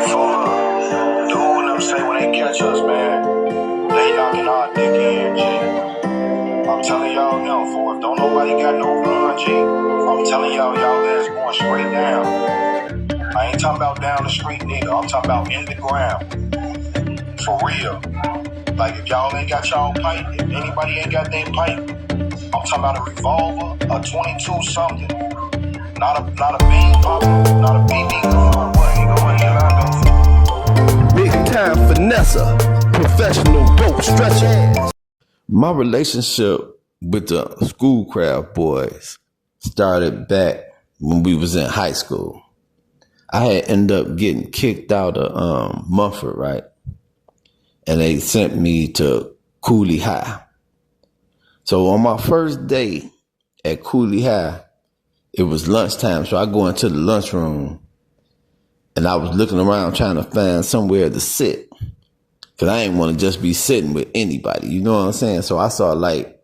Do them say when they catch us, man, they knocking our dick in, G. I'm telling y'all now, for if don't nobody got no run, G. I'm telling y'all ass going straight down. I ain't talking about down the street, nigga. I'm talking about in the ground. For real. Like if y'all ain't got y'all pipe, if anybody ain't got their pipe, I'm talking about a revolver, a 22 something. Not a bean popper, not a BB gun. What ain't going here? Big time finesse, professional boat stretcher. My relationship with the Schoolcraft boys started back when we was in high school. I had ended up getting kicked out of Mumford, right? And they sent me to Cooley High. So on my first day at Cooley High, it was lunchtime. So I go into the lunchroom and I was looking around trying to find somewhere to sit. Cause I didn't want to just be sitting with anybody. You know what I'm saying? So I saw like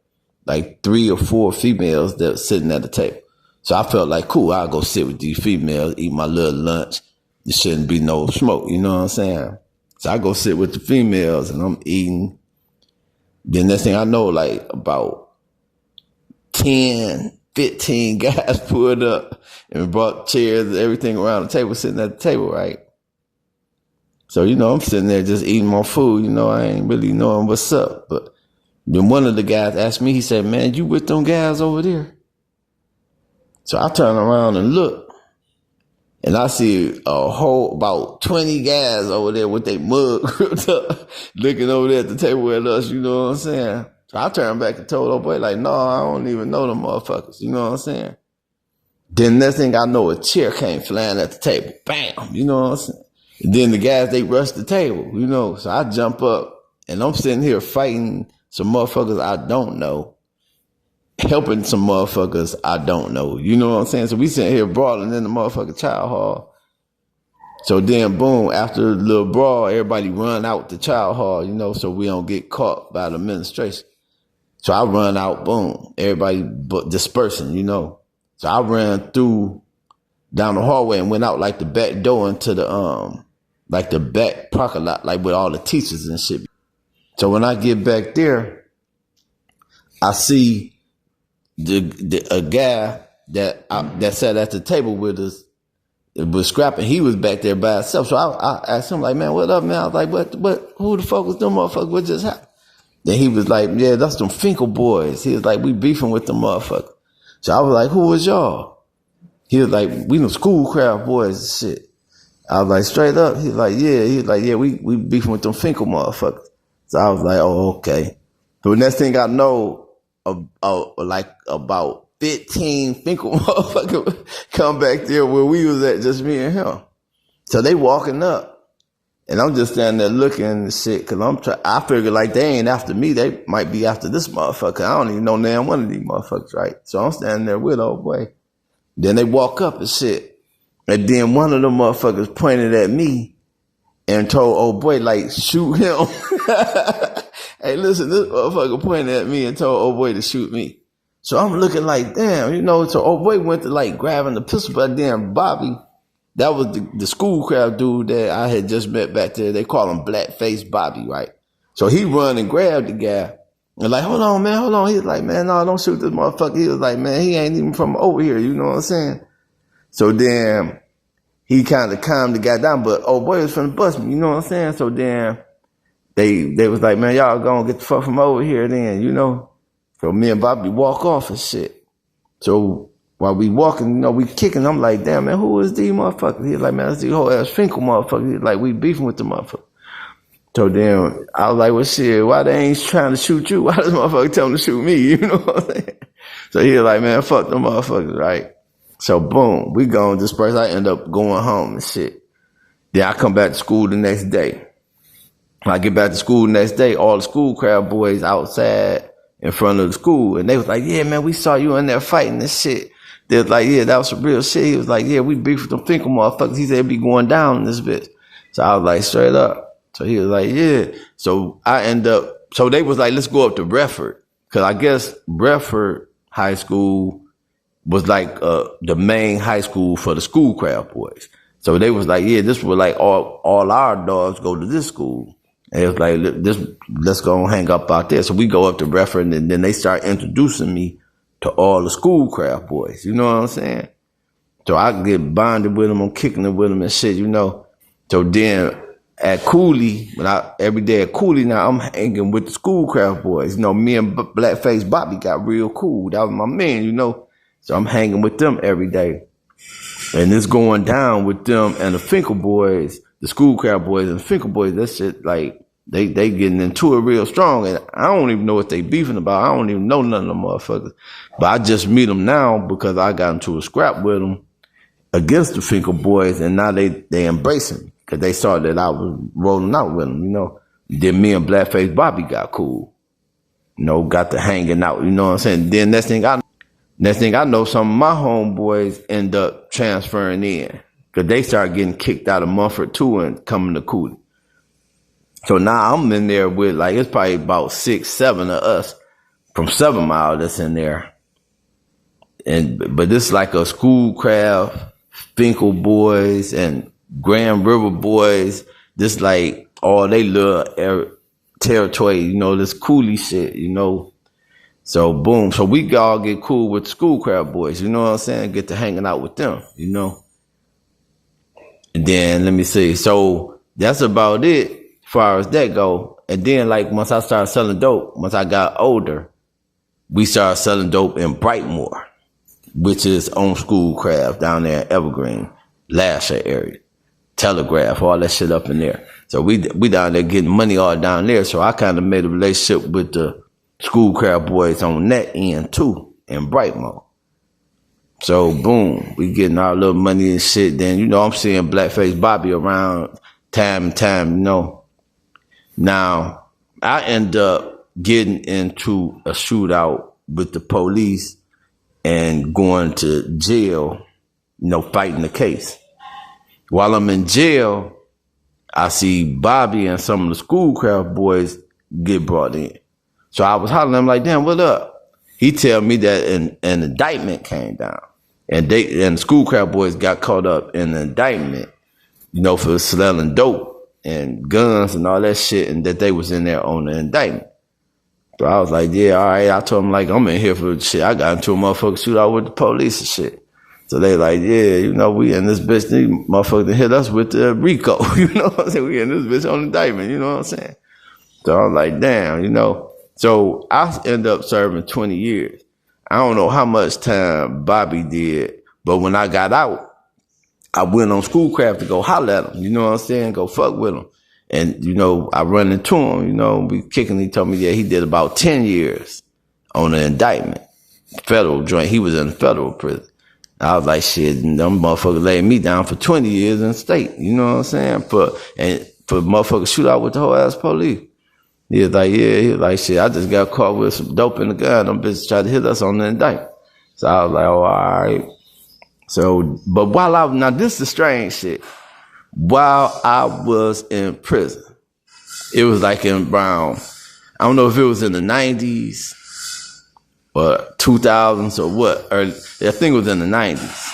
3 or 4 females that were sitting at the table. So I felt like, cool, I'll go sit with these females, eat my little lunch. There shouldn't be no smoke. You know what I'm saying? So I go sit with the females and I'm eating. Then next thing I know, like about 10, 15 guys pulled up and brought chairs and everything around the table, sitting at the table, right? So, you know, I'm sitting there just eating my food. You know, I ain't really knowing what's up. But then one of the guys asked me, he said, man, you with them guys over there? So I turn around and look, and I see a whole, about 20 guys over there with their mug gripped up, looking over there at the table with us, you know what I'm saying? So I turned back and told old boy, like, no, I don't even know them motherfuckers, you know what I'm saying? Then next thing I know, a chair came flying at the table. Bam, you know what I'm saying? And then the guys, they rushed the table, you know? So I jump up, and I'm sitting here fighting some motherfuckers I don't know, helping some motherfuckers I don't know. You know what I'm saying? So we sitting here brawling in the motherfucking child hall. So then, boom, after the little brawl, everybody run out the child hall, you know, so we don't get caught by the administration. So I run out, boom, everybody dispersing, you know. So I ran through down the hallway and went out like the back door into the like the back parking lot, like with all the teachers and shit. So when I get back there, I see a guy that sat at the table with us, was scrapping. He was back there by himself. So I asked him, like, man, what up, man? I was like, what, who the fuck was them motherfuckers? What just happened? Then he was like, yeah, that's them Finkel boys. He was like, we beefing with them motherfuckers. So I was like, who was y'all? He was like, we them Schoolcraft boys and shit. I was like, straight up? He was like, yeah. He was like, yeah, we beefing with them Finkel motherfuckers. So I was like, oh, okay. So the next thing I know, like about 15 Finkel motherfuckers come back there where we was at, just me and him. So they walking up, and I'm just standing there looking and shit, cause I figure like they ain't after me, they might be after this motherfucker. I don't even know damn one of these motherfuckers, right? So I'm standing there with old boy. Then they walk up and shit, and then one of them motherfuckers pointed at me and told old boy, like, shoot him. Hey, listen, this motherfucker pointed at me and told old boy to shoot me. So I'm looking like, damn, you know, so old boy went to like grabbing the pistol, but then Bobby, that was the Schoolcraft dude that I had just met back there. They call him Blackface Bobby, right? So he run and grabbed the guy and like, hold on, man, hold on. He was like, man, no, don't shoot this motherfucker. He was like, man, he ain't even from over here, you know what I'm saying? So then he kind of calmed the guy down, but old boy was finna bust me, you know what I'm saying? So then they was like, man, y'all gonna get the fuck from over here then, you know? So me and Bobby walk off and shit. So while we walking, you know, we kicking, I'm like, damn, man, who is these motherfuckers? He's like, man, that's the whole ass Finkel motherfucker. He's like, we beefing with the motherfucker. So then I was like, well, shit, why they ain't trying to shoot you? Why does motherfucker tell them to shoot me? You know what I'm saying? So he was like, man, fuck them motherfuckers, right? So boom, we gone disperse. I end up going home and shit. Then I come back to school the next day. When I get back to school the next day, all the Schoolcraft boys outside in front of the school. And they was like, yeah, man, we saw you in there fighting this shit. They was like, yeah, that was some real shit. He was like, yeah, we beef with them Finkel motherfuckers. He said it'd be going down in this bitch. So I was like, straight up. So he was like, yeah. So I end up, so they was like, let's go up to Bradford. Cause I guess Bradford High School was like the main high school for the Schoolcraft boys. So they was like, yeah, this was like all our dogs go to this school. And it was like, let's go and hang up out there. So we go up to reference, and then they start introducing me to all the Schoolcraft boys. You know what I'm saying? So I get bonded with them, I'm kicking it with them and shit, you know. So then at Cooley, every day at Cooley now, I'm hanging with the Schoolcraft boys. You know, me and Blackface Bobby got real cool. That was my man, you know. So I'm hanging with them every day. And it's going down with them and the Finkel boys, the Schoolcraft boys and the Finkel boys. That shit, like, they getting into it real strong. And I don't even know what they beefing about. I don't even know none of them motherfuckers. But I just meet them now because I got into a scrap with them against the Finkel boys, and now they embrace me because they saw that I was rolling out with them, you know. Then me and Blackface Bobby got cool, you know, got to hanging out, you know what I'm saying. Then next thing I know, some of my homeboys end up transferring in because they started getting kicked out of Mumford too and coming to Cooley. So now I'm in there with, like, it's probably about 6, 7 of us from 7 Mile that's in there. But this is like a Schoolcraft, Finkel boys and Grand River boys. This like all they little territory, you know, this Cooley shit, you know. So boom. So we all get cool with the Schoolcraft boys, you know what I'm saying? Get to hanging out with them, you know. And then let me see. So that's about it as far as that go. And then like once I started selling dope, once I got older, we started selling dope in Brightmoor, which is on Schoolcraft down there in Evergreen, Lasher area, Telegraph, all that shit up in there. So we down there getting money all down there. So I kind of made a relationship with the Schoolcraft boys on that end too, in Brightmoor. So boom, we getting our little money and shit. Then, you know, I'm seeing Blackface Bobby around time and time, you know. Now, I end up getting into a shootout with the police and going to jail, you know, fighting the case. While I'm in jail, I see Bobby and some of the Schoolcraft boys get brought in. So I was hollering, I'm like, damn, what up? He tell me that an indictment came down. And the Schoolcraft boys got caught up in an indictment, you know, for selling dope and guns and all that shit, and that they was in there on the indictment. So I was like, yeah, all right. I told them, like, I'm in here for shit. I got into a motherfucker shootout with the police and shit. So they like, yeah, you know, we in this bitch, these motherfuckers hit us with the RICO. You know what I'm saying? We in this bitch on indictment, you know what I'm saying? So I was like, damn, you know. So I end up serving 20 years. I don't know how much time Bobby did, but when I got out, I went on Schoolcraft to go holler at him, you know what I'm saying? Go fuck with him. And, you know, I run into him, you know, we kicking, he told me, yeah, he did about 10 years on the indictment, federal joint. He was in federal prison. I was like, shit, them motherfuckers laid me down for 20 years in state, you know what I'm saying? For motherfuckers shoot out with the whole ass police. He was like, yeah, he was like, shit, I just got caught with some dope in the gun. Them bitches tried to hit us on the indictment. So I was like, oh, all right. So, but now this is the strange shit. While I was in prison, it was like in around, I don't know if it was in the 90s or 2000s or what, or I think it was in the 90s.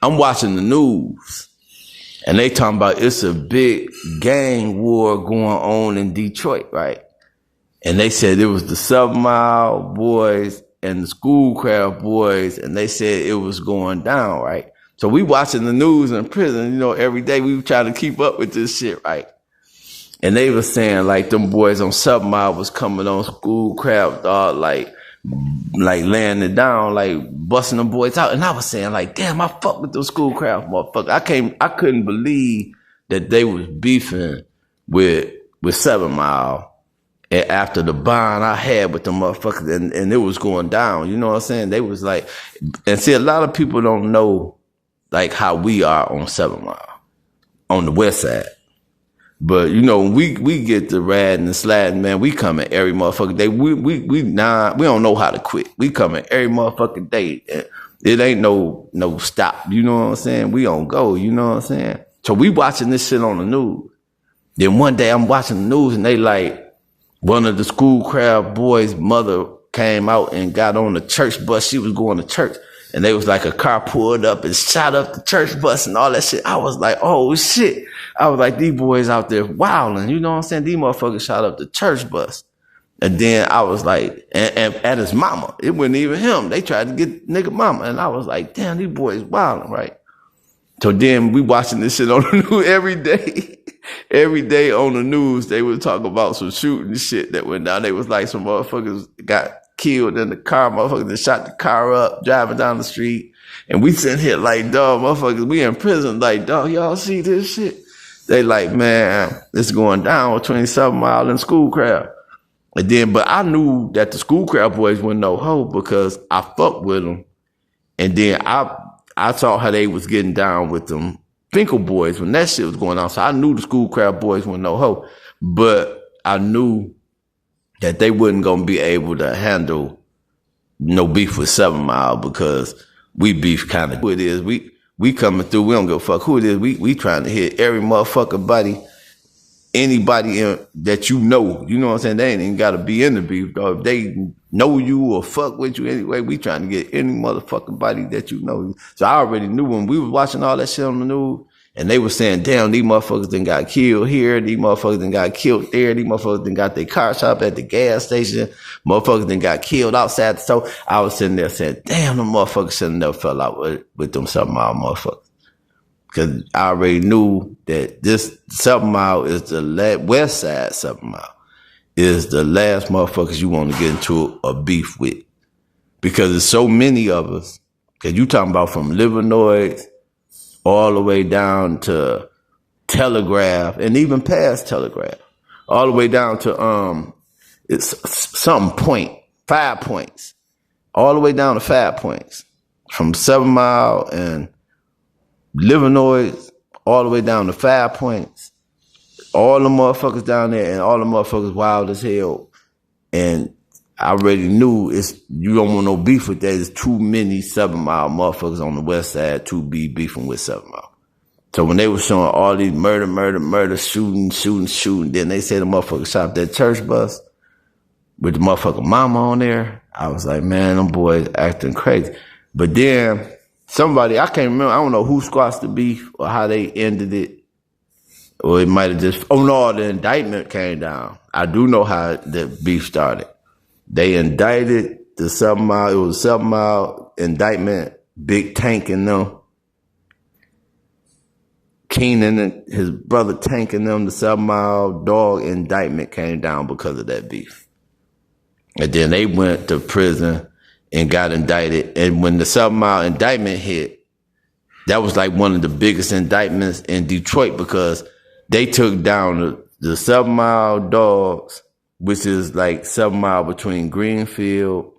I'm watching the news and they talking about it's a big gang war going on in Detroit, right? And they said it was the 7 Mile boys and the Schoolcraft boys, and they said it was going down, right? So we watching the news in prison, you know, every day we trying to keep up with this shit, right? And they were saying like them boys on 7 Mile was coming on Schoolcraft, like laying it down, like busting them boys out. And I was saying like, damn, I fuck with those Schoolcraft motherfuckers. I couldn't believe that they was beefing with 7 Mile. And after the bond I had with the motherfuckers, and it was going down, you know what I'm saying? They was like, and see, a lot of people don't know like how we are on 7 Mile, on the west side. But you know, we get the ratting and sliding, man. We coming every motherfucking day. We don't know how to quit. We coming every motherfucking day. It ain't no stop. You know what I'm saying? We on go. You know what I'm saying? So we watching this shit on the news. Then one day I'm watching the news and they like, one of the Schoolcraft boys' mother came out and got on the church bus. She was going to church. and they was like a car pulled up and shot up the church bus and all that shit. I was like, oh shit. I was like, these boys out there wilding. You know what I'm saying? These motherfuckers shot up the church bus. And then I was like, and at his mama, it wasn't even him. They tried to get nigga mama. And I was like, damn, these boys wilding, right? So then we watching this shit on the news every day. Every day on the news, they would talk about some shooting shit that went down. They was like, some motherfuckers got killed in the car. Motherfuckers that shot the car up, driving down the street. And we sitting here like, dog, motherfuckers, we in prison. Like, dog, y'all see this shit? They like, man, it's going down with 27 Mile and Schoolcraft. And then, but I knew that the Schoolcraft boys were no hoe because I fucked with them. And then I saw how they was getting down with them Finkel boys when that shit was going on. So I knew the Schoolcraft boys were no hoe. But I knew that they wasn't going to be able to handle no beef with 7 Mile because we beef kind of who it is. We coming through. We don't give a fuck who it is. We trying to hit every motherfucking body. Anybody that you know what I'm saying? They ain't even got to be in the beef, dog. If they know you or fuck with you anyway, we trying to get any motherfucking body that you know. So I already knew when we was watching all that shit on the news and they were saying, damn, these motherfuckers done got killed here. These motherfuckers done got killed there. These motherfuckers done got their car shop at the gas station. Motherfuckers done got killed outside. So I was sitting there saying, damn, the motherfuckers should have never fell out with them 7 Mile motherfuckers. Because I already knew that this 7 Mile is the west side 7 Mile is the last motherfuckers you want to get into a beef with. Because there's so many of us. Because you talking about from Livernois all the way down to Telegraph and even past Telegraph. All the way down to it's something point, 5 points. All the way down to 5 points. From 7 Mile and Livernois all the way down to 5 points. All the motherfuckers down there and all the motherfuckers wild as hell. And I already knew you don't want no beef with that. There's too many 7 Mile motherfuckers on the west side to be beefing with 7 Mile. So when they were showing all these murder, shooting, then they said the motherfucker shot up that church bus with the motherfucking mama on there. I was like, man, them boys acting crazy. But then somebody, I can't remember, I don't know who squashed the beef or how they ended it. Or it might have just, oh no, the indictment came down. I do know how the beef started. They indicted the 7 Mile, it was 7 Mile indictment, Big Tank and them. Keenan and his brother Tank and them, the 7 Mile dog indictment came down because of that beef. And then they went to prison and got indicted. And when the 7 Mile indictment hit, that was like one of the biggest indictments in Detroit because they took down the 7 Mile dogs, which is like 7 Mile between Greenfield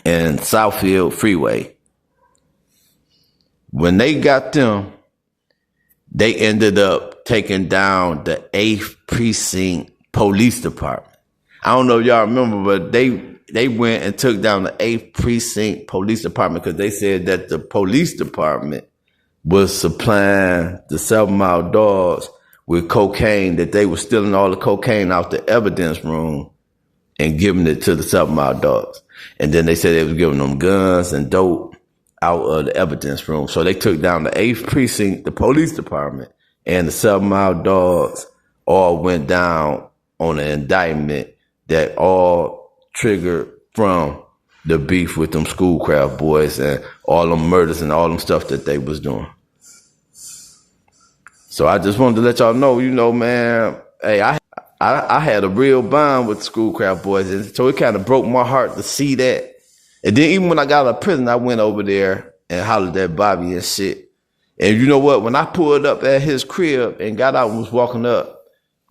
and Southfield Freeway. When they got them, they ended up taking down the 8th Precinct Police Department. I don't know if y'all remember, but they went and took down the 8th Precinct Police Department because they said that the police department was supplying the 7 Mile dogs with cocaine, that they were stealing all the cocaine out the evidence room and giving it to the 7 Mile dogs. And then they said they was giving them guns and dope out of the evidence room. So they took down the 8th Precinct, the police department, and the 7 Mile dogs all went down on an indictment that all triggered from the beef with them Schoolcraft boys and all them murders and all them stuff that they was doing. So I just wanted to let y'all know, man, hey, I had a real bond with the Schoolcraft boys. And so it kind of broke my heart to see that. And then even when I got out of prison, I went over there and hollered at Bobby and shit. And you know what? When I pulled up at his crib and got out and was walking up,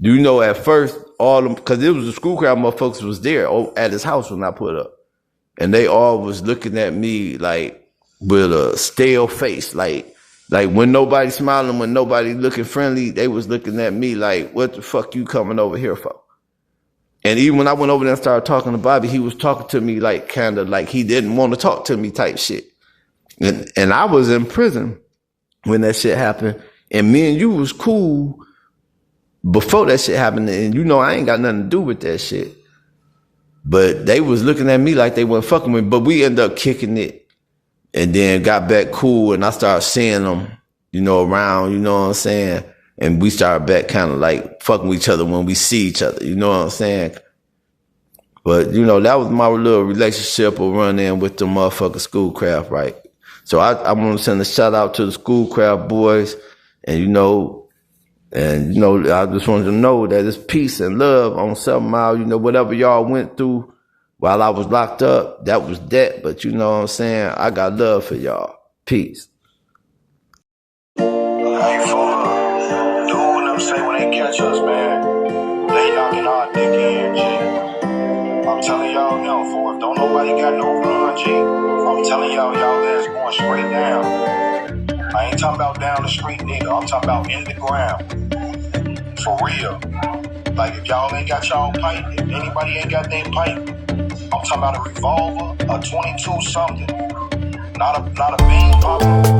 at first, all them, because it was the Schoolcraft motherfuckers was there at his house when I pulled up. And they all was looking at me like with a stale face, like when nobody smiling, when nobody looking friendly, they was looking at me like, what the fuck you coming over here for? And even when I went over there and started talking to Bobby, he was talking to me like kind of like he didn't want to talk to me type shit. And I was in prison when that shit happened. And me and you was cool before that shit happened. And I ain't got nothing to do with that shit. But they was looking at me like they weren't fucking with me. But we ended up kicking it. and then got back cool, and I started seeing them, you know, around, you know what I'm saying? And we started back kind of like fucking with each other when we see each other, you know what I'm saying? But, you know, that was my little relationship or run in with the motherfucking Schoolcraft, right? So I want to send a shout out to the Schoolcraft boys, and, you know, I just wanted to know that it's peace and love on 7 Mile, you know, whatever y'all went through while I was locked up, that was that. But you know what I'm saying? I got love for y'all. Peace. I ain't fun. Do what I'm saying when they catch us, man. They knocking our dick in, G. I'm telling y'all now, for if don't nobody got no run, G. I'm telling y'all ass going straight down. I ain't talking about down the street, nigga. I'm talking about in the ground. For real. Like, if y'all ain't got y'all pipe, if anybody ain't got their pipe, I'm talking about a revolver, a 22 something. Not a bean popper.